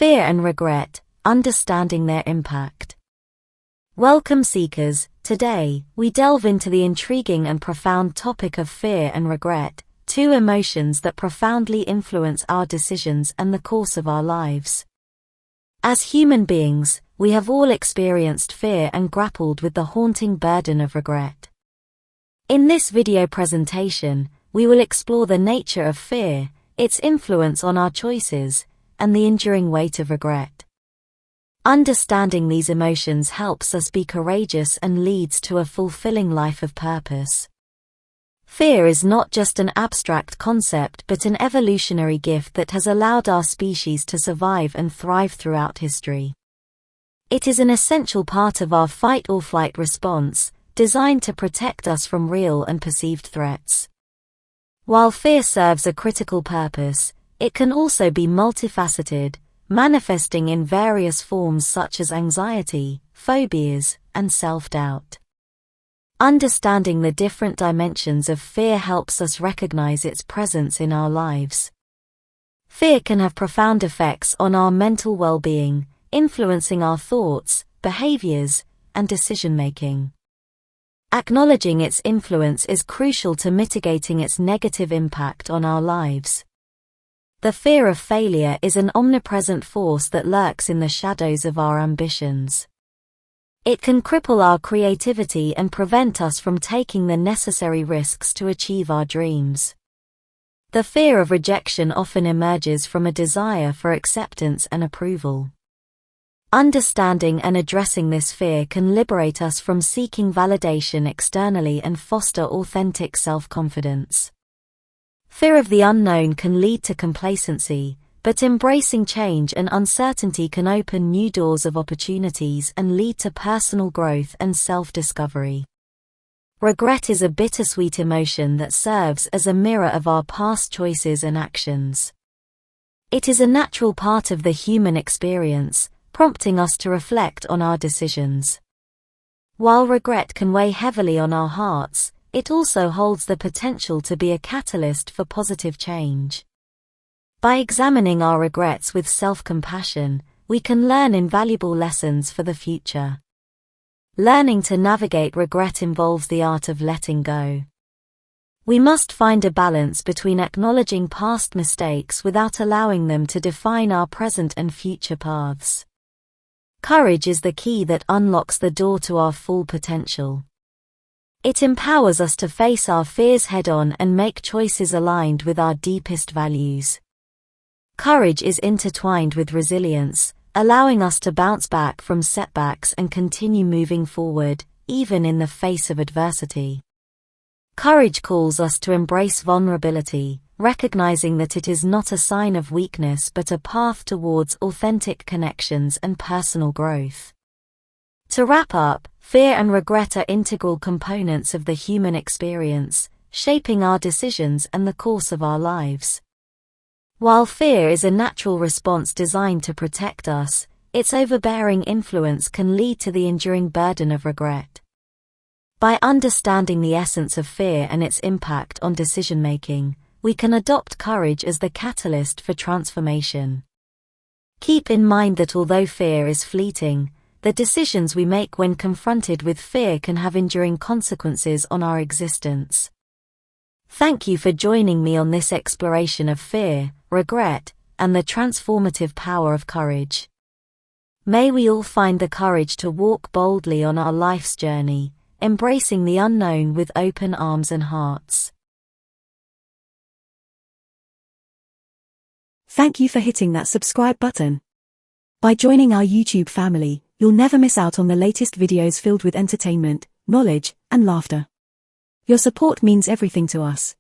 Fear and regret, understanding their impact. Welcome seekers, today, we delve into the intriguing and profound topic of fear and regret, two emotions that profoundly influence our decisions and the course of our lives. As human beings, we have all experienced fear and grappled with the haunting burden of regret. In this video presentation, we will explore the nature of fear, its influence on our choices, and the enduring weight of regret. Understanding these emotions helps us be courageous and leads to a fulfilling life of purpose. Fear is not just an abstract concept but an evolutionary gift that has allowed our species to survive and thrive throughout history. It is an essential part of our fight-or-flight response, designed to protect us from real and perceived threats. While fear serves a critical purpose, it can also be multifaceted, manifesting in various forms such as anxiety, phobias, and self-doubt. Understanding the different dimensions of fear helps us recognize its presence in our lives. Fear can have profound effects on our mental well-being, influencing our thoughts, behaviors, and decision-making. Acknowledging its influence is crucial to mitigating its negative impact on our lives. The fear of failure is an omnipresent force that lurks in the shadows of our ambitions. It can cripple our creativity and prevent us from taking the necessary risks to achieve our dreams. The fear of rejection often emerges from a desire for acceptance and approval. Understanding and addressing this fear can liberate us from seeking validation externally and foster authentic self-confidence. Fear of the unknown can lead to complacency, but embracing change and uncertainty can open new doors of opportunities and lead to personal growth and self-discovery. Regret is a bittersweet emotion that serves as a mirror of our past choices and actions. It is a natural part of the human experience, prompting us to reflect on our decisions. While regret can weigh heavily on our hearts, it also holds the potential to be a catalyst for positive change. By examining our regrets with self-compassion, we can learn invaluable lessons for the future. Learning to navigate regret involves the art of letting go. We must find a balance between acknowledging past mistakes without allowing them to define our present and future paths. Courage is the key that unlocks the door to our full potential. It empowers us to face our fears head-on and make choices aligned with our deepest values. Courage is intertwined with resilience, allowing us to bounce back from setbacks and continue moving forward, even in the face of adversity. Courage calls us to embrace vulnerability, recognizing that it is not a sign of weakness but a path towards authentic connections and personal growth. To wrap up, fear and regret are integral components of the human experience, shaping our decisions and the course of our lives. While fear is a natural response designed to protect us, its overbearing influence can lead to the enduring burden of regret. By understanding the essence of fear and its impact on decision-making, we can adopt courage as the catalyst for transformation. Keep in mind that although fear is fleeting, the decisions we make when confronted with fear can have enduring consequences on our existence. Thank you for joining me on this exploration of fear, regret, and the transformative power of courage. May we all find the courage to walk boldly on our life's journey, embracing the unknown with open arms and hearts. Thank you for hitting that subscribe button. By joining our YouTube family, you'll never miss out on the latest videos filled with entertainment, knowledge, and laughter. Your support means everything to us.